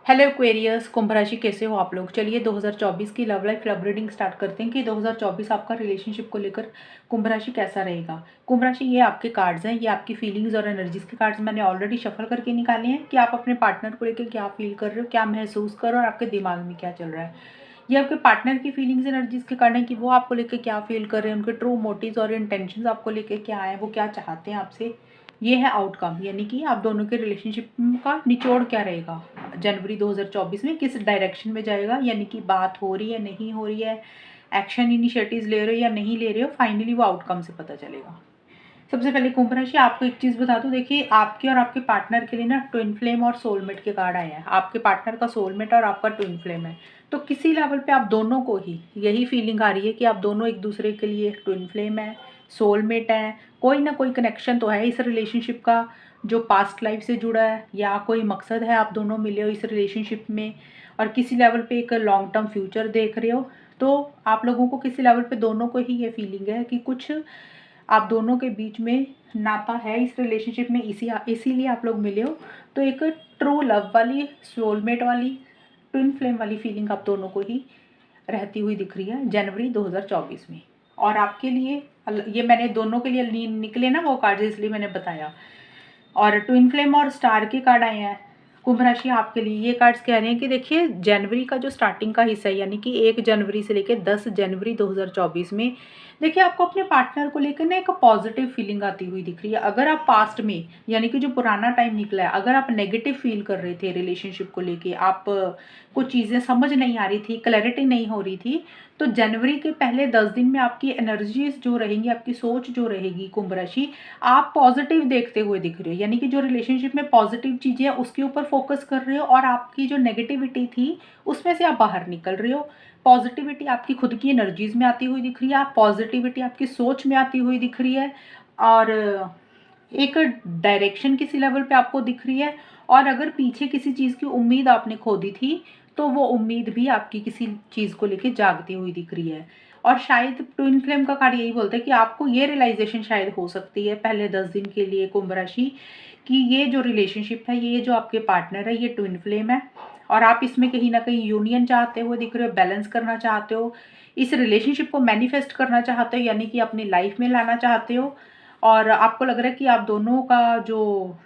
Hello Aquarius, कुंभ राशि कैसे हो आप लोग। चलिए 2024 की love life love reading start करते हैं कि 2024 आपका रिलेशनशिप को लेकर कुंभ राशि कैसा रहेगा। कुंभ राशि, ये आपके कार्ड्स हैं, ये आपकी फीलिंग्स और एनर्जीज के कार्ड्स मैंने ऑलरेडी शफल करके निकाले हैं कि आप अपने पार्टनर को लेकर क्या फील कर रहे हो, क्या महसूस कर रहे हो और आपके दिमाग में क्या चल रहा है। ये आपके पार्टनर की फीलिंग्स एनर्जीज के कार्ड हैं कि वो आपको लेकर क्या फील कर रहे हैं, उनके ट्रू मोटिव्स और इंटेंशंस आपको लेकर क्या है, वो क्या चाहते हैं आपसे। ये है आउटकम, यानी कि आप दोनों के रिलेशनशिप का निचोड़ क्या रहेगा जनवरी 2024 में, किस डायरेक्शन में जाएगा, यानी कि बात हो रही है नहीं हो रही है, एक्शन इनिशिएटिव्स ले रहे हो या नहीं ले रहे हो, फाइनली वो आउटकम से पता चलेगा। सबसे पहले कुंभ राशि, आपको एक चीज़ बता दूं, देखिए आपके और आपके पार्टनर के लिए ना ट्विन फ्लेम और सोलमेट के कार्ड आए हैं। आपके पार्टनर का सोलमेट और आपका ट्विन फ्लेम है, तो किसी लेवल पे आप दोनों को ही यही फीलिंग आ रही है कि आप दोनों एक दूसरे के लिए ट्विन फ्लेम है, सोलमेट है। कोई ना कोई कनेक्शन तो है इस रिलेशनशिप का जो पास्ट लाइफ से जुड़ा है, या कोई मकसद है आप दोनों मिले हो इस रिलेशनशिप में और किसी लेवल पे एक लॉन्ग टर्म फ्यूचर देख रहे हो। तो आप लोगों को किसी लेवल पे दोनों को ही ये फीलिंग है कि कुछ आप दोनों के बीच में नाता है इस रिलेशनशिप में, इसीलिए आप लोग मिले हो। तो एक ट्रू लव वाली, सोलमेट वाली, ट्विन फ्लेम वाली फीलिंग आप दोनों को ही रहती हुई दिख रही है जनवरी 2024 में। और आपके लिए ये मैंने दोनों के लिए निकले ना वो कार्ड, इसलिए मैंने बताया। और ट्विन फ्लेम और स्टार के कार्ड आए हैं कुंभ राशि आपके लिए। ये कार्ड्स कह रहे हैं कि देखिए जनवरी का जो स्टार्टिंग का हिस्सा है, यानी कि 1 जनवरी से लेकर 10 जनवरी 2024 में, देखिए आपको अपने पार्टनर को लेकर ना एक पॉजिटिव फीलिंग आती हुई दिख रही है। अगर आप पास्ट में, यानी कि जो पुराना टाइम निकला है, अगर आप नेगेटिव फील कर रहे थे रिलेशनशिप को लेके, आप कुछ चीज़ें समझ नहीं आ रही थी, क्लैरिटी नहीं हो रही थी, तो जनवरी के पहले 10 दिन में आपकी एनर्जीज जो रहेंगी, आपकी सोच जो रहेगी कुंभ राशि, आप पॉजिटिव देखते हुए दिख रहे हो। यानी कि जो रिलेशनशिप में पॉजिटिव चीज़ें हैं उसके ऊपर फोकस कर रहे हो और आपकी जो नेगेटिविटी थी उसमें से आप बाहर निकल रहे हो। पॉजिटिविटी आपकी खुद की एनर्जीज में आती हुई दिख रही है, आप पॉजिटिविटी आपकी सोच में आती हुई दिख रही है और एक डायरेक्शन किसी लेवल पे आपको दिख रही है। और अगर पीछे किसी चीज़ की उम्मीद आपने खो दी थी तो वो उम्मीद भी आपकी किसी चीज़ को लेके जागती हुई दिख रही है। और शायद ट्विन फ्लेम का कार्ड यही बोलता है कि आपको ये रियलाइजेशन शायद हो सकती है पहले 10 दिन के लिए कुंभ राशि, कि ये जो रिलेशनशिप है, ये जो आपके पार्टनर है, ये ट्विन फ्लेम है और आप इसमें कहीं ना कहीं यूनियन चाहते हुए दिख रहे हो, बैलेंस करना चाहते हो, इस रिलेशनशिप को मैनिफेस्ट करना चाहते हो, यानी कि अपनी लाइफ में लाना चाहते हो। और आपको लग रहा है कि आप दोनों का जो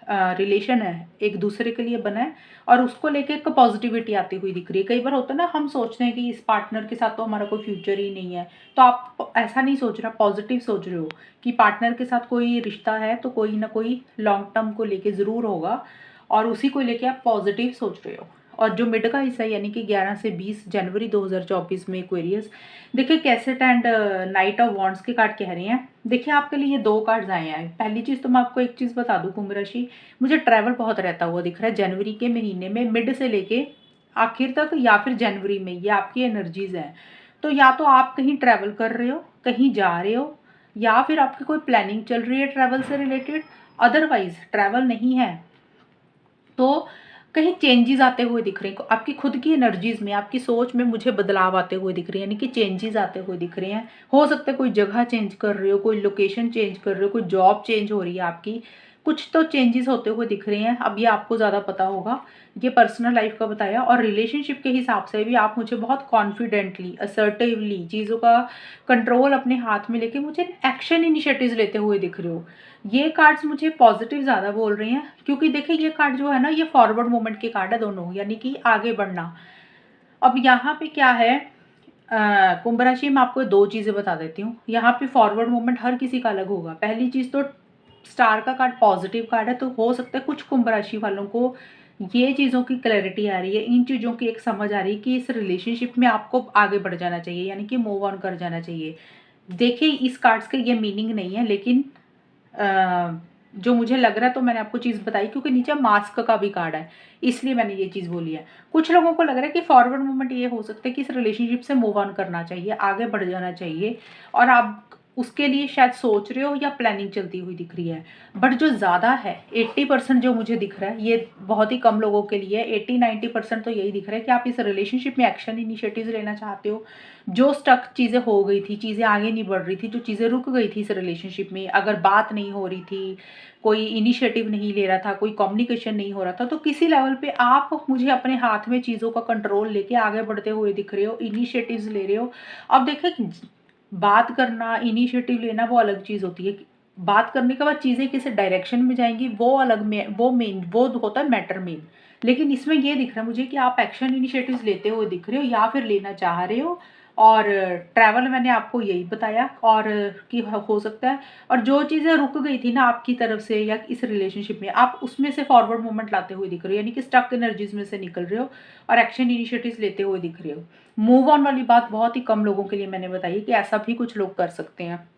रिलेशन है एक दूसरे के लिए बना है और उसको लेके एक पॉजिटिविटी आती हुई दिख रही है। कई बार होता है ना, हम सोचते हैं कि इस पार्टनर के साथ तो हमारा कोई फ्यूचर ही नहीं है, तो आप ऐसा नहीं सोच रहा, पॉजिटिव सोच रहे हो कि पार्टनर के साथ कोई रिश्ता है तो कोई ना कोई लॉन्ग टर्म को लेके ज़रूर होगा और उसी को लेके आप पॉजिटिव सोच रहे हो। और जो मिड का हिस्सा है, यानी कि 11 से 20 जनवरी 2024 में एक्वेरियस, देखिए cassette and night of wands के कार्ड कह रहे हैं। देखिए आपके लिए ये दो कार्ड्स आए हैं। पहली चीज़ तो मैं आपको एक चीज़ बता दूं कुंभ राशि, मुझे ट्रैवल बहुत रहता हुआ दिख रहा है जनवरी के महीने में, मिड से लेके आखिर तक या फिर जनवरी में। ये आपकी एनर्जीज हैं, तो या तो आप कहीं ट्रैवल कर रहे हो, कहीं जा रहे हो, या फिर आपकी कोई प्लानिंग चल रही है ट्रैवल से रिलेटेड। अदरवाइज ट्रैवल नहीं है तो कहीं चेंजेस आते हुए दिख रहे हैं आपकी खुद की एनर्जीज में, आपकी सोच में मुझे बदलाव आते हुए दिख रहे हैं, यानी कि चेंजेस आते हुए दिख रहे हैं। हो सकता है कोई जगह चेंज कर रहे हो, कोई लोकेशन चेंज कर रहे हो, कोई जॉब चेंज हो रही है आपकी, कुछ तो चेंजेस होते हुए दिख रहे हैं। अब ये आपको ज़्यादा पता होगा, ये पर्सनल लाइफ का बताया। और रिलेशनशिप के हिसाब से भी आप मुझे बहुत कॉन्फिडेंटली, असर्टिवली चीज़ों का कंट्रोल अपने हाथ में लेके मुझे एक्शन इनिशिएटिव्स लेते हुए दिख रहे हो। ये कार्ड्स मुझे पॉजिटिव ज़्यादा बोल रहे हैं, क्योंकि देखिए ये कार्ड जो है ना, ये फॉरवर्ड मूवमेंट के कार्ड है दोनों, यानी कि आगे बढ़ना। अब यहाँ पे क्या है, कुंभ राशि में आपको दो चीज़ें बता देती हूँ। यहाँ पे फॉरवर्ड मूवमेंट हर किसी का अलग होगा। पहली चीज़ तो स्टार का कार्ड पॉजिटिव कार्ड है, तो हो सकता है कुछ कुंभ राशि वालों को ये चीज़ों की क्लैरिटी आ रही है, इन चीज़ों की एक समझ आ रही है कि इस रिलेशनशिप में आपको आगे बढ़ जाना चाहिए, यानी कि मूव ऑन कर जाना चाहिए। देखिए इस कार्ड्स का ये मीनिंग नहीं है, लेकिन जो मुझे लग रहा है तो मैंने आपको चीज़ बताई, क्योंकि नीचे मास्क का भी कार्ड है इसलिए मैंने ये चीज़ बोली है। कुछ लोगों को लग रहा है कि फॉरवर्ड मूवमेंट ये हो सकता है कि इस रिलेशनशिप से मूव ऑन करना चाहिए, आगे बढ़ जाना चाहिए। और आप उसके लिए शायद सोच रहे हो या प्लानिंग चलती हुई दिख रही है। बट जो ज़्यादा है 80% जो मुझे दिख रहा है, ये बहुत ही कम लोगों के लिए है, 80-90% तो यही दिख रहा है कि आप इस रिलेशनशिप में एक्शन इनिशिएटिव्स लेना चाहते हो। जो स्टक चीज़ें हो गई थी, चीज़ें आगे नहीं बढ़ रही थी, जो चीज़ें रुक गई थी इस रिलेशनशिप में, अगर बात नहीं हो रही थी, कोई इनिशिएटिव नहीं ले रहा था, कोई कम्युनिकेशन नहीं हो रहा था, तो किसी लेवल पे आप मुझे अपने हाथ में चीज़ों का कंट्रोल लेके आगे बढ़ते हुए दिख रहे हो, इनिशिएटिव्स ले रहे हो। अब देखिए, बात करना, इनिशिएटिव लेना वो अलग चीज़ होती है। बात करने के बाद चीज़ें किस डायरेक्शन में जाएँगी वो अलग में, वो मेन, वो होता है मैटर मेन। लेकिन इसमें ये दिख रहा है मुझे कि आप एक्शन इनिशिएटिव्स लेते हुए दिख रहे हो या फिर लेना चाह रहे हो। और ट्रैवल मैंने आपको यही बताया, और कि हो सकता है, और जो चीज़ें रुक गई थी ना आपकी तरफ से या इस रिलेशनशिप में, आप उसमें से फॉरवर्ड मूवमेंट लाते हुए दिख रहे हो, यानी कि स्टक एनर्जीज़ में से निकल रहे हो और एक्शन इनिशिएटिव्स लेते हुए दिख रहे हो। मूव ऑन वाली बात बहुत ही कम लोगों के लिए मैंने बताई है कि ऐसा भी कुछ लोग कर सकते हैं।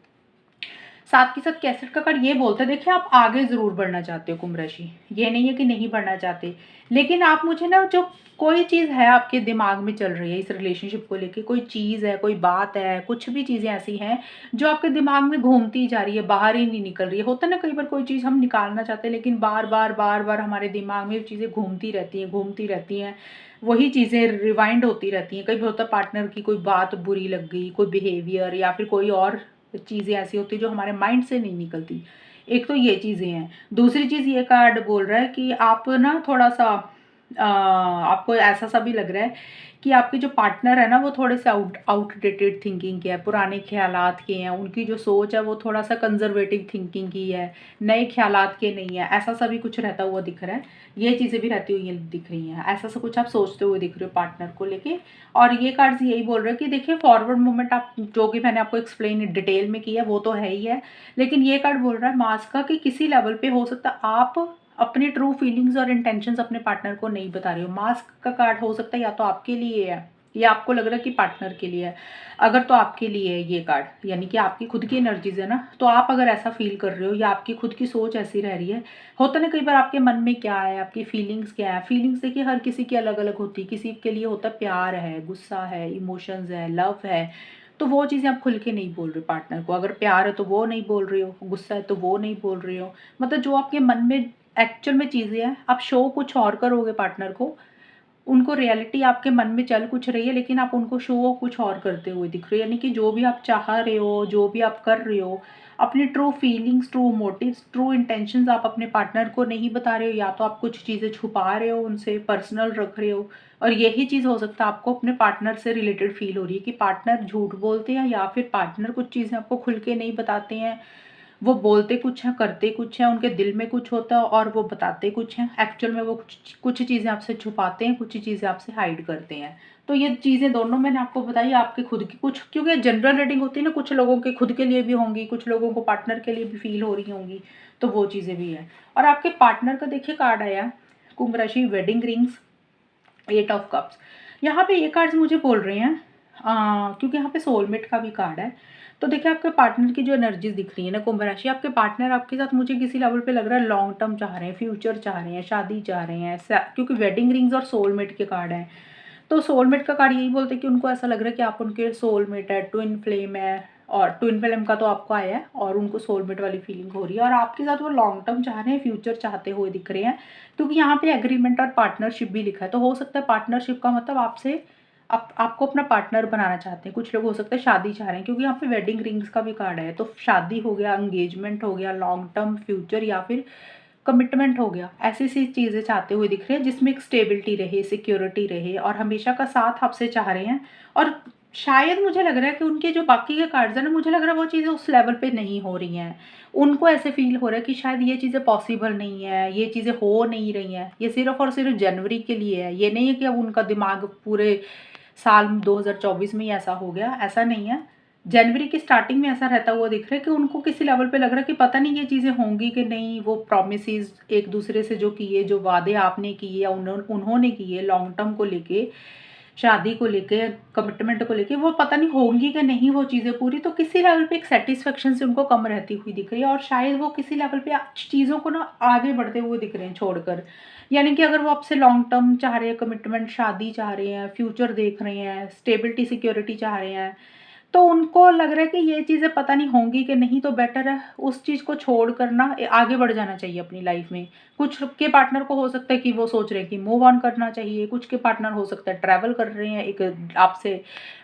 साथ के साथ कैसेट का कार्ड ये बोलता है, देखिए आप आगे ज़रूर बढ़ना चाहते हो कुंभ राशि, ये नहीं है कि नहीं बढ़ना चाहते, लेकिन आप मुझे ना, जो कोई चीज़ है आपके दिमाग में चल रही है इस रिलेशनशिप को लेके, कोई चीज़ है, कोई बात है, कुछ भी चीज़ें ऐसी हैं जो आपके दिमाग में घूमती जा रही है, बाहर ही नहीं निकल रही है। होता है ना, कई बार कोई चीज़ हम निकालना चाहते हैं लेकिन बार-बार हमारे दिमाग में चीज़ें घूमती रहती हैं। वही चीज़ें रिवाइंड होती रहती हैं। कई बार होता है पार्टनर की कोई बात बुरी लग गई, कोई बिहेवियर या फिर कोई और चीज़ें ऐसी होती हैं जो हमारे माइंड से नहीं निकलती। एक तो ये चीज़ें हैं। दूसरी चीज़, ये कार्ड बोल रहा है कि आप ना थोड़ा-सा आपको ऐसा-सा भी लग रहा है कि आपके जो पार्टनर है ना, वो थोड़े-से आउटडेटेड थिंकिंग के हैं, पुराने ख़्यालात के हैं। उनकी जो सोच है वो थोड़ा-सा कंज़र्वेटिव थिंकिंग की है, नए ख़्यालात के नहीं है। ऐसा-सा भी कुछ रहता हुआ दिख रहा है। ये चीज़ें भी रहती हुई दिख रही हैं। ऐसा-सा कुछ आप सोचते हुए दिख रहे हो पार्टनर को लेके। और ये कार्ड्स यही बोल रहे हैं कि देखिए, फॉरवर्ड मूवमेंट आप जो कि मैंने आपको एक्सप्लेन डिटेल में किया है वो तो है ही है। लेकिन ये कार्ड बोल रहा है मास्क का, कि किसी लेवल पे हो सकता है आप अपनी ट्रू फीलिंग्स और इंटेंशंस अपने पार्टनर को नहीं बता रहे हो। मास्क का कार्ड हो सकता है या तो आपके लिए है या आपको लग रहा है कि पार्टनर के लिए है। अगर तो आपके लिए है ये कार्ड, यानी कि आपकी खुद की एनर्जीज है ना, तो आप अगर ऐसा फील कर रहे हो या आपकी खुद की सोच ऐसी रह रही है, होता ना कई बार आपके मन में क्या है, आपकी फीलिंग्स क्या है। फीलिंग्स देखिए हर किसी की अलग अलग होती है। किसी के लिए होता है प्यार है, गुस्सा है, इमोशंस है, लव है। तो वो चीज़ें आप खुल के नहीं बोल रहे पार्टनर को। अगर प्यार है तो वो नहीं बोल रहे हो, गुस्सा है तो वो नहीं बोल रहे हो। मतलब जो आपके मन में एक्चुअल में चीज़ें हैं, आप शो कुछ और करोगे पार्टनर को। उनको रियलिटी आपके मन में चल कुछ रही है, लेकिन आप उनको शो कुछ और करते हुए दिख रहे हो। यानी कि जो भी आप चाह रहे हो, जो भी आप कर रहे हो, अपनी true feelings, true motives, true intentions आप अपने पार्टनर को नहीं बता रहे हो, या तो आप कुछ चीज़ें छुपा रहे हो उनसे, पर्सनल रख रहे हो। और यही चीज़ हो सकता है आपको अपने पार्टनर से रिलेटेड फील हो रही है कि पार्टनर झूठ बोलते हैं या फिर पार्टनर कुछ चीज़ें आपको खुल के नहीं बताते हैं। वो बोलते कुछ हैं, करते कुछ हैं, उनके दिल में कुछ होता है और वो बताते कुछ हैं। एक्चुअल में वो कुछ कुछ चीज़ें आपसे छुपाते हैं, कुछ चीज़ें आपसे हाइड करते हैं। तो ये चीज़ें दोनों मैंने आपको बताई, आपके खुद की कुछ, क्योंकि जनरल रीडिंग होती है ना, कुछ लोगों के खुद के लिए भी होंगी, कुछ लोगों को पार्टनर के लिए भी फील हो रही होंगी, तो वो चीज़ें भी हैं। और आपके पार्टनर का देखिए कार्ड आया, कुंभ राशि, वेडिंग रिंग्स, 8 ऑफ कप्स। यहाँ पे ये कार्ड्स मुझे बोल रहे हैं, क्योंकि यहाँ पे सोलमेट का भी कार्ड है। तो देखिए आपके पार्टनर की जो एनर्जीज दिख रही है ना कुंभ राशि, आपके पार्टनर आपके साथ मुझे किसी लेवल पे लग रहा है लॉन्ग टर्म चाह रहे हैं, फ्यूचर चाह रहे हैं, शादी चाह रहे हैं, क्योंकि वेडिंग रिंग्स और सोलमेट के कार्ड हैं। तो सोलमेट का कार्ड यही बोलते हैं कि उनको ऐसा लग रहा है कि आप उनके सोलमेट है, ट्विन फ्लेम है। और ट्विन फ्लेम का तो आपको आया है, और उनको सोलमेट वाली फीलिंग हो रही है, और आपके साथ वो लॉन्ग टर्म चाह रहे हैं, फ्यूचर चाहते हुए दिख रहे हैं। क्योंकि यहाँ पे एग्रीमेंट और पार्टनरशिप भी लिखा है, तो हो सकता है पार्टनरशिप का मतलब आपसे आपको अपना पार्टनर बनाना चाहते हैं। कुछ लोग हो सकता है शादी चाह रहे हैं, क्योंकि यहाँ पे वेडिंग रिंग्स का भी कार्ड है। तो शादी हो गया, एंगेजमेंट हो गया, लॉन्ग टर्म फ्यूचर या फिर कमिटमेंट हो गया। ऐसी सी चीज़ें चाहते हुए दिख रहे हैं जिसमें एक स्टेबिलिटी रहे, सिक्योरिटी रहे, और हमेशा का साथ आपसे चाह रहे हैं। और शायद मुझे लग रहा है कि उनके जो बाकी के कार्ड्स हैं ना, मुझे लग रहा है वो चीज़ें उस लेवल पे नहीं हो रही हैं। उनको ऐसे फील हो रहा है कि शायद ये चीज़ें पॉसिबल नहीं है, ये चीज़ें हो नहीं रही हैं। ये सिर्फ़ और सिर्फ़ जनवरी के लिए है। ये नहीं है कि अब उनका दिमाग पूरे साल 2024 में ही ऐसा हो गया, ऐसा नहीं है। जनवरी की स्टार्टिंग में ऐसा रहता हुआ दिख रहा है कि उनको किसी लेवल पे लग रहा है कि पता नहीं ये चीज़ें होंगी कि नहीं। वो प्रॉमिसेस एक दूसरे से जो किए, जो वादे आपने किए या उन्होंने किए लॉन्ग टर्म को लेके, शादी को लेके, कमिटमेंट को लेके, वो पता नहीं होंगी कि नहीं वो चीज़ें पूरी। तो किसी लेवल पे एक सेटिस्फेक्शन से उनको कम रहती हुई दिख रही है, और शायद वो किसी लेवल पे चीज़ों को ना आगे बढ़ते हुए दिख रहे हैं छोड़कर। यानी कि अगर वो आपसे लॉन्ग टर्म चाह रहे हैं, कमिटमेंट, शादी चाह रहे हैं, फ्यूचर देख रहे हैं, स्टेबिलिटी, सिक्योरिटी चाह रहे हैं, तो उनको लग रहा है कि ये चीज़ें पता नहीं होंगी कि नहीं, तो बेटर है उस चीज़ को छोड़ कर ना आगे बढ़ जाना चाहिए अपनी लाइफ में। कुछ के पार्टनर को हो सकता है कि वो सोच रहे हैं कि मूव ऑन करना चाहिए, कुछ के पार्टनर हो सकता है ट्रैवल कर रहे हैं, एक आपसे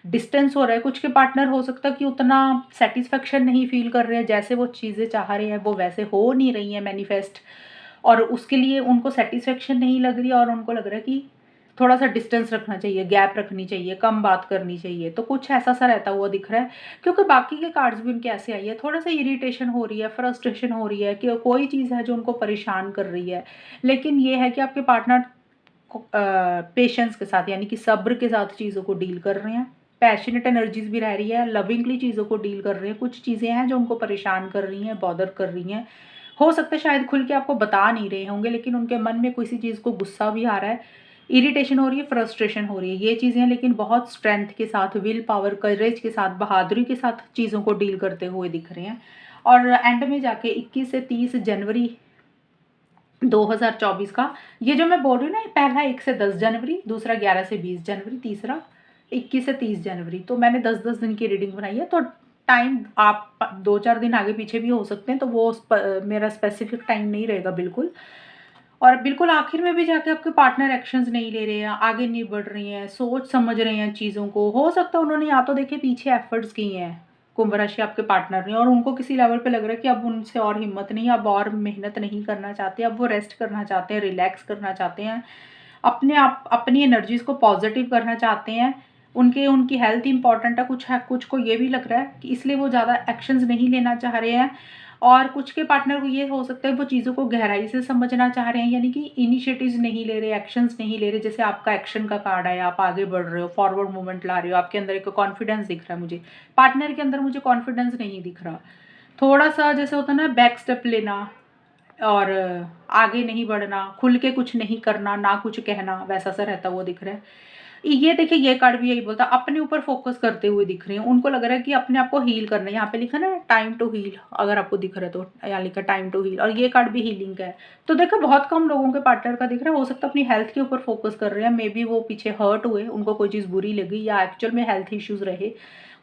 डिस्टेंस हो रहा है, कुछ के पार्टनर हो सकता है कि उतना सेटिस्फेक्शन नहीं फील कर रहे हैं, जैसे वो चीज़ें चाह रहे हैं वो वैसे हो नहीं रही हैं मैनिफेस्ट, और उसके लिए उनको सेटिस्फेक्शन नहीं लग रही है और उनको लग रहा है कि थोड़ा-सा डिस्टेंस रखना चाहिए, गैप रखनी चाहिए, कम बात करनी चाहिए। तो कुछ ऐसा-सा रहता हुआ दिख रहा है, क्योंकि बाकी के कार्ड्स भी उनके ऐसे आई है, थोड़ा-सा इरिटेशन हो रही है, फ्रस्ट्रेशन हो रही है कि कोई चीज़ है जो उनको परेशान कर रही है। लेकिन ये है कि आपके पार्टनर को पेशेंस के साथ, यानी कि सब्र के साथ चीज़ों को डील कर रहे हैं। पैशनेट एनर्जीज़ भी रह रही है, लविंगली चीज़ों को डील कर रहे हैं। कुछ चीज़ें हैं जो उनको परेशान कर रही हैं, बॉदर कर रही हैं। हो सकता है शायद खुल के आपको बता नहीं रहे होंगे, लेकिन उनके मन में किसी चीज़ को गुस्सा भी आ रहा है, इरिटेशन हो रही है, फ्रस्ट्रेशन हो रही है। ये चीज़ें हैं, लेकिन बहुत स्ट्रेंथ के साथ, विल पावर, करेज के साथ, बहादुरी के साथ चीज़ों को डील करते हुए दिख रहे हैं। और एंड में जाके 21 से 30 जनवरी 2024 का, ये जो मैं बोल रही हूँ ना, पहला 1 से 10 जनवरी, दूसरा 11 से 20 जनवरी, तीसरा 21 से 30 जनवरी। तो मैंने 10-10 दिन की रीडिंग बनाई है, तो टाइम आप 2-4 दिन आगे पीछे भी हो सकते हैं, तो वो मेरा स्पेसिफिक टाइम नहीं रहेगा बिल्कुल। और बिल्कुल आखिर में भी जाके आपके पार्टनर एक्शंस नहीं ले रहे हैं, आगे नहीं बढ़ रही हैं, सोच समझ रहे हैं चीज़ों को। हो सकता है उन्होंने या तो देखिए पीछे एफर्ट्स किए हैं, कुंभ राशि आपके पार्टनर ने, और उनको किसी लेवल पे लग रहा है कि अब उनसे और हिम्मत नहीं, अब और मेहनत नहीं करना चाहते, अब वो रेस्ट करना चाहते हैं, रिलैक्स करना चाहते हैं, अपने आप अपनी एनर्जीज़ को पॉजिटिव करना चाहते हैं। उनकी हेल्थ इंपॉर्टेंट है, कुछ को ये भी लग रहा है कि इसलिए वो ज़्यादा एक्शंस नहीं लेना चाह रहे हैं। और कुछ के पार्टनर को ये हो सकता है वो चीज़ों को गहराई से समझना चाह रहे हैं, यानी कि इनिशिएटिव्स नहीं ले रहे, एक्शंस नहीं ले रहे। जैसे आपका एक्शन का कार्ड है, आप आगे बढ़ रहे हो, फॉरवर्ड मूवमेंट ला रहे हो, आपके अंदर एक कॉन्फिडेंस दिख रहा है मुझे। पार्टनर के अंदर मुझे कॉन्फिडेंस नहीं दिख रहा। थोड़ा-सा जैसे होता है ना बैक स्टेप लेना, और आगे नहीं बढ़ना, खुल के कुछ नहीं करना, ना कुछ कहना, वैसा-सा रहता हुआ दिख रहा है। ये देखिए, ये कार्ड भी यही बोलता है, अपने ऊपर फ़ोकस करते हुए दिख रहे हैं। उनको लग रहा है कि अपने आप को हील करना है। यहाँ पे लिखा ना टाइम टू हील, अगर आपको दिख रहा है तो यहाँ लिखा टाइम टू हील, और ये कार्ड भी हीलिंग का है। तो देखो बहुत कम लोगों के पार्टनर का दिख रहा है, हो सकता है अपनी हेल्थ के ऊपर फ़ोकस कर रहे हैं। मेबी वो पीछे हर्ट हुए, उनको कोई चीज़ बुरी लगी, या एक्चुअल में हेल्थ इश्यूज़ रहे,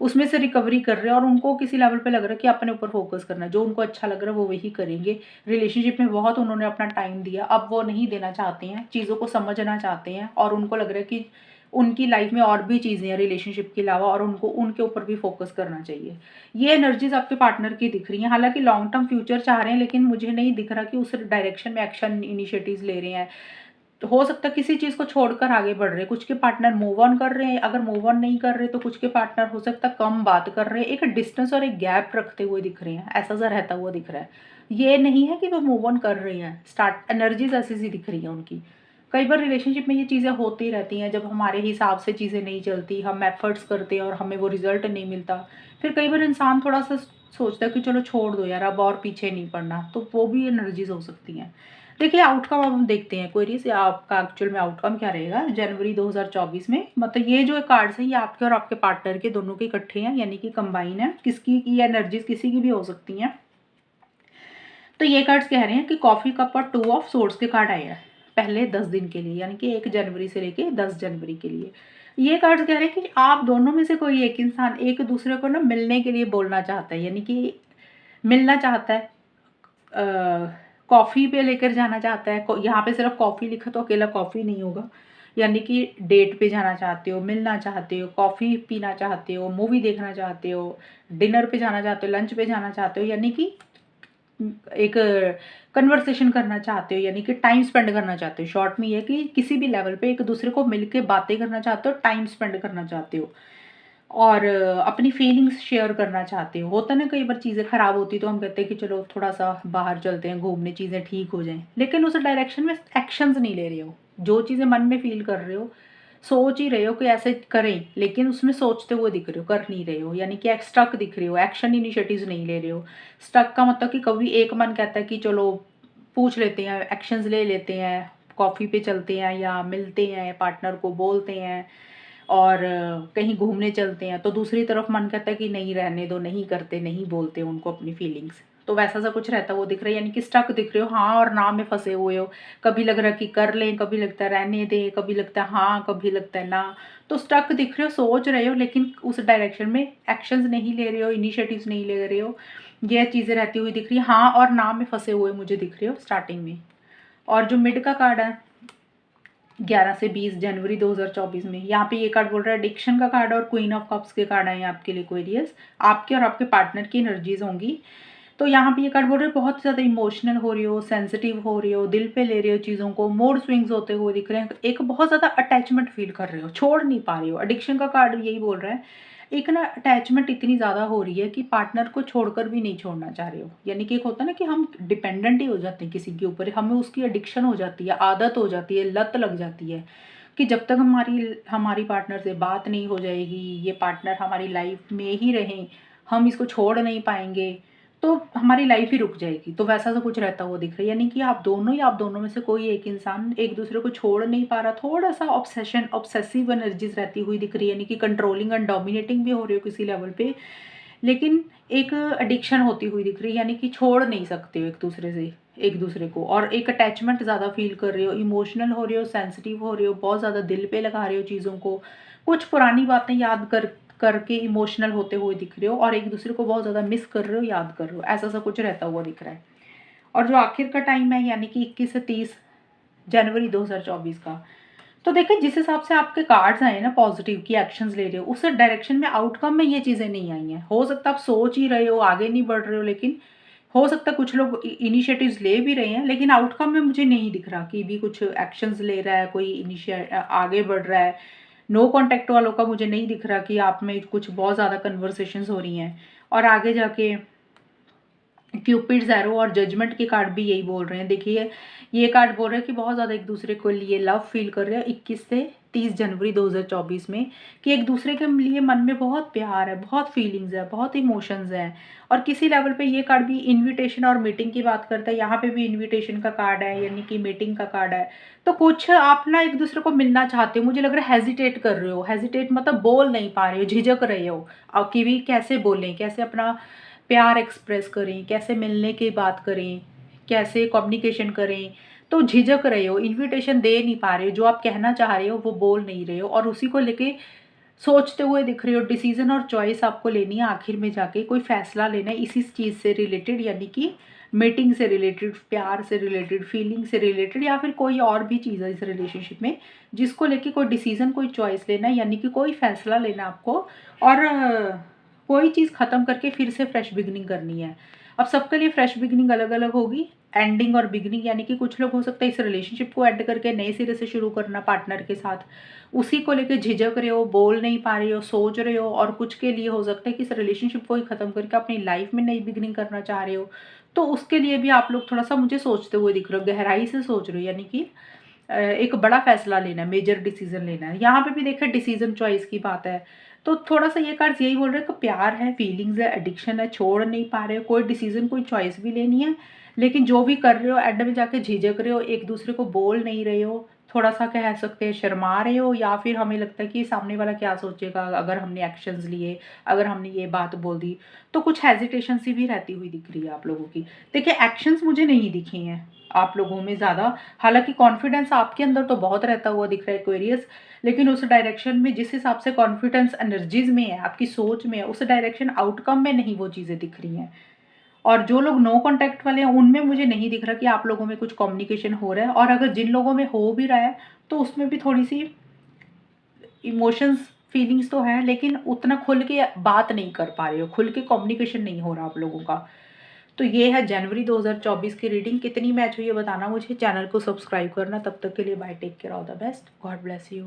उसमें से रिकवरी कर रहे हैं, और उनको किसी लेवल पे लग रहा है कि अपने ऊपर फ़ोकस करना है। जो उनको अच्छा लग रहा है वो वही करेंगे। रिलेशनशिप में बहुत उन्होंने अपना टाइम दिया, अब वो नहीं देना चाहते हैं, चीज़ों को समझना चाहते हैं, और उनको लग रहा है कि उनकी लाइफ में और भी चीज़ें हैं रिलेशनशिप के अलावा, और उनको उनके ऊपर भी फ़ोकस करना चाहिए। ये एनर्जीज़ आपके पार्टनर की दिख रही हैं। हालाँकि लॉन्ग टर्म फ्यूचर चाह रहे हैं, लेकिन मुझे नहीं दिख रहा कि उस डायरेक्शन में एक्शन इनिशिएटिव्स ले रहे हैं। तो हो सकता है किसी चीज़ को छोड़कर आगे बढ़ रहे हैं। कुछ के पार्टनर मूव ऑन कर रहे हैं, अगर मूव ऑन नहीं कर रहे तो कुछ के पार्टनर हो सकता है कम बात कर रहे हैं, एक डिस्टेंस और एक गैप रखते हुए दिख रहे हैं, ऐसा-सा रहता हुआ दिख रहा है। ये नहीं है कि वो मूव ऑन कर रहे हैं, स्टार्ट एनर्जीज़ ऐसी-सी दिख रही हैं उनकी। कई बार रिलेशनशिप में ये चीज़ें होती रहती हैं, जब हमारे हिसाब से चीज़ें नहीं चलती, हम एफर्ट्स करते हैं और हमें वो रिज़ल्ट नहीं मिलता। फिर कई बार इंसान थोड़ा-सा सोचता है कि चलो छोड़ दो यार, अब और पीछे नहीं पड़ना, तो वो भी एनर्जीज़ हो सकती हैं। देखिए आउटकम अब हम देखते हैं, क्वेरीज़ या आपका एक्चुअल में आउटकम क्या रहेगा जनवरी 2024 में। मतलब ये जो कार्ड्स हैं ये आपके और आपके पार्टनर के दोनों के इकट्ठे हैं, यानी कि कंबाइन है। किसकी की एनर्जीज़ किसी की भी हो सकती हैं। तो ये कार्ड्स कह रहे हैं कि कॉफ़ी कप और 2 ऑफ सोर्ड्स के कार्ड आए हैं पहले 10 दिन के लिए, यानी कि 1 जनवरी से लेके 10 जनवरी के लिए। ये कार्ड्स कह रहे हैं कि आप दोनों में से कोई एक इंसान एक दूसरे को ना मिलने के लिए बोलना चाहता है, यानी कि मिलना चाहता है, कॉफ़ी पे लेकर जाना चाहता है। यहाँ पे सिर्फ कॉफ़ी लिखा तो अकेला कॉफ़ी नहीं होगा, यानी कि डेट पे जाना चाहते हो, मिलना चाहते हो, कॉफ़ी पीना चाहते हो, मूवी देखना चाहते हो, डिनर पे जाना चाहते हो, लंच पे जाना चाहते हो, यानी कि एक कन्वर्सेशन करना चाहते हो, यानी कि टाइम स्पेंड करना चाहते हो। शॉर्ट में ये है कि किसी भी लेवल पे एक दूसरे को मिल के बातें करना चाहते हो, टाइम स्पेंड करना चाहते हो, और अपनी फीलिंग्स शेयर करना चाहते हो। होता है ना, कई बार चीज़ें ख़राब होती तो हम कहते हैं कि चलो थोड़ा-सा बाहर चलते हैं घूमने, चीज़ें ठीक हो जाएँ। लेकिन उस डायरेक्शन में एक्शंस नहीं ले रहे हो। जो चीज़ें मन में फ़ील कर रहे हो, सोच ही रहे हो कि ऐसे करें, लेकिन उसमें सोचते हुए दिख रहे हो, कर नहीं रहे हो। यानी कि स्टक दिख रहे हो, एक्शन इनिशिएटिव्स नहीं ले रहे हो। स्टक का मतलब कि कभी एक मन कहता है कि चलो पूछ लेते हैं, एक्शंस ले लेते हैं, कॉफ़ी पे चलते हैं या मिलते हैं, पार्टनर को बोलते हैं, और कहीं घूमने चलते हैं, तो दूसरी तरफ मन कहता है कि नहीं रहने दो, नहीं करते, नहीं बोलते उनको अपनी फीलिंग्स। तो वैसा सा कुछ रहता वो दिख रहा है, यानी कि स्टक दिख रहे हो, हाँ और ना में फंसे हुए हो। कभी लग रहा है कि कर लें, कभी लगता है रहने दें, कभी लगता है हाँ, कभी लगता है ना। तो स्टक दिख रहे हो, सोच रहे हो, लेकिन उस डायरेक्शन में एक्शंस नहीं ले रहे हो, इनिशिएटिव्स नहीं ले रहे हो। ये चीज़ें रहती हुई दिख रही है, हाँ और ना में फंसे हुए मुझे दिख रहे हो स्टार्टिंग में। और जो मिड का कार्ड है 11 से 20 जनवरी 2024 में, यहाँ पे ये कार्ड बोल रहा है एडिक्शन का कार्ड और क्वीन ऑफ कप्स के कार्ड आए हैं आपके लिए एक्वेरियस। आपके और आपके पार्टनर की एनर्जीज होंगी। तो यहाँ पे ये कार्ड बोल रहे हो बहुत ज़्यादा इमोशनल हो रही हो, सेंसिटिव हो रही हो, दिल पे ले रहे हो चीज़ों को, मूड स्विंग्स होते हुए दिख रहे हैं, एक बहुत ज़्यादा अटैचमेंट फील कर रहे हो, छोड़ नहीं पा रहे हो। एडिक्शन का कार्ड यही बोल रहा है, एक ना अटैचमेंट इतनी ज़्यादा हो रही है कि पार्टनर को छोड़कर भी नहीं छोड़ना चाह रहे हो। यानी कि एक होता है ना कि हम डिपेंडेंट ही हो जाते हैं किसी के ऊपर, हमें उसकी एडिक्शन हो जाती है, आदत हो जाती है, लत लग जाती है कि जब तक हमारी हमारी पार्टनर से बात नहीं हो जाएगी, ये पार्टनर हमारी लाइफ में ही रहें, हम इसको छोड़ नहीं पाएंगे, तो हमारी लाइफ ही रुक जाएगी। तो वैसा सा कुछ रहता हुआ दिख रहा है, यानी कि आप दोनों में से कोई एक इंसान एक दूसरे को छोड़ नहीं पा रहा, थोड़ा सा ऑब्सेसिव एनर्जीज रहती हुई दिख रही है, यानी कि कंट्रोलिंग एंड डोमिनेटिंग भी हो रही हो किसी लेवल पे, लेकिन एक एडिक्शन होती हुई दिख रही है, यानी कि छोड़ नहीं सकते हो एक दूसरे को, और एक अटैचमेंट ज़्यादा फील कर रहे हो, इमोशनल हो रहे हो, सेंसिटिव हो रहे हो, बहुत ज़्यादा दिल पे लगा रहे हो चीज़ों को, कुछ पुरानी बातें याद करके इमोशनल होते हुए दिख रहे हो, और एक दूसरे को बहुत ज़्यादा मिस कर रहे हो, याद कर रहे हो, ऐसा सा कुछ रहता हुआ दिख रहा है। और जो आखिर का टाइम है यानी कि 21 से 30 जनवरी 2024 का, तो देखिए जिस हिसाब से आपके कार्ड्स आए ना पॉजिटिव की एक्शंस ले रहे हो, उस डायरेक्शन में आउटकम में ये चीज़ें नहीं आई हैं। हो सकता है आप सोच ही रहे हो, आगे नहीं बढ़ रहे हो, लेकिन हो सकता है कुछ लोग इनिशिएटिव्स ले भी रहे हैं, लेकिन आउटकम में मुझे नहीं दिख रहा कि भी कुछ एक्शंस ले रहा है, कोई आगे बढ़ रहा है। नो कॉन्टैक्ट वालों का मुझे नहीं दिख रहा कि आप में कुछ बहुत ज़्यादा कन्वर्सेशंस हो रही हैं। और आगे जाके क्यूपिड्स एरो और जजमेंट के कार्ड भी यही बोल रहे हैं। देखिए ये कार्ड बोल रहे हैं कि बहुत ज़्यादा एक दूसरे को लिए लव फील कर रहे हैं 21 से 30 जनवरी 2024 में, कि एक दूसरे के लिए मन में बहुत प्यार है, बहुत फीलिंग्स है, बहुत इमोशंस हैं। और किसी लेवल पे ये कार्ड भी इनविटेशन और मीटिंग की बात करता है, यहाँ पे भी इनविटेशन का कार्ड है, यानी कि मीटिंग का कार्ड है। तो कुछ आप ना एक दूसरे को मिलना चाहते हो, मुझे लग रहा है हेजिटेट कर रहे हो, हेजिटेट मतलब बोल नहीं पा रहे हो, झिझक रहे हो कि भी कैसे बोलें, कैसे अपना प्यार एक्सप्रेस करें, कैसे मिलने की बात करें, कैसे कम्युनिकेशन करें। तो झिझक रहे हो, इन्विटेशन दे नहीं पा रहे हो, जो आप कहना चाह रहे हो वो बोल नहीं रहे हो, और उसी को लेके सोचते हुए दिख रहे हो। डिसीजन और चॉइस आपको लेनी है, आखिर में जाके कोई फैसला लेना है इसी चीज़ से रिलेटेड, यानी कि मीटिंग से रिलेटेड, प्यार से रिलेटेड, फीलिंग से रिलेटेड, या फिर कोई और भी चीज़ है इस रिलेशनशिप में जिसको लेके कोई डिसीजन, कोई चॉइस लेना है, यानी कि कोई फैसला लेना आपको। और कोई चीज़ ख़त्म करके फिर से फ्रेश बिगिनिंग करनी है। अब सबके लिए फ्रेश बिगिनिंग अलग अलग होगी, एंडिंग और बिगिनिंग, यानी कि कुछ लोग हो सकता है इस रिलेशनशिप को एंड करके नए सिरे से शुरू करना पार्टनर के साथ, उसी को लेके झिझक रहे हो, बोल नहीं पा रहे हो, सोच रहे हो। और कुछ के लिए हो सकता है कि इस रिलेशनशिप को ही ख़त्म करके अपनी लाइफ में नई बिगिनिंग करना चाह रहे हो। तो उसके लिए भी आप लोग थोड़ा सा मुझे सोचते हुए दिख रहे हो, गहराई से सोच रहे हो, यानी कि एक बड़ा फैसला लेना है, मेजर डिसीजन लेना है। यहाँ पे भी देखा डिसीजन चॉइस की बात है, तो थोड़ा सा ये कार्ड्स यही बोल रहे हैं कि प्यार है, फीलिंग्स है, एडिक्शन है, छोड़ नहीं पा रहे हो, कोई डिसीजन, कोई चॉइस भी लेनी है, लेकिन जो भी कर रहे हो एंड में जाके झिझक रहे हो, एक दूसरे को बोल नहीं रहे हो, थोड़ा सा कह सकते हैं शर्मा रहे हो, या फिर हमें लगता है कि सामने वाला क्या सोचेगा अगर हमने एक्शंस लिए, अगर हमने ये बात बोल दी। तो कुछ हेजिटेशन सी भी रहती हुई दिख रही है आप लोगों की। देखिए एक्शंस मुझे नहीं दिखे हैं आप लोगों में ज़्यादा, हालांकि कॉन्फिडेंस आपके अंदर तो बहुत रहता हुआ दिख रहा है एक्वेरियस, लेकिन उस डायरेक्शन में जिस हिसाब से कॉन्फिडेंस एनर्जीज में है, आपकी सोच में है, उस डायरेक्शन आउटकम में नहीं वो चीज़ें दिख रही हैं। और जो लोग नो कांटेक्ट वाले हैं उनमें मुझे नहीं दिख रहा कि आप लोगों में कुछ कम्युनिकेशन हो रहा है, और अगर जिन लोगों में हो भी रहा है तो उसमें भी थोड़ी सी इमोशंस, फीलिंग्स तो है, लेकिन उतना खुल के बात नहीं कर पा रहे हो, खुल के कम्युनिकेशन नहीं हो रहा आप लोगों का। तो ये है जनवरी 2024 की रीडिंग। कितनी मैच हुई है बताना मुझे, चैनल को सब्सक्राइब करना। तब तक के लिए bye, take care, all the best, God bless you.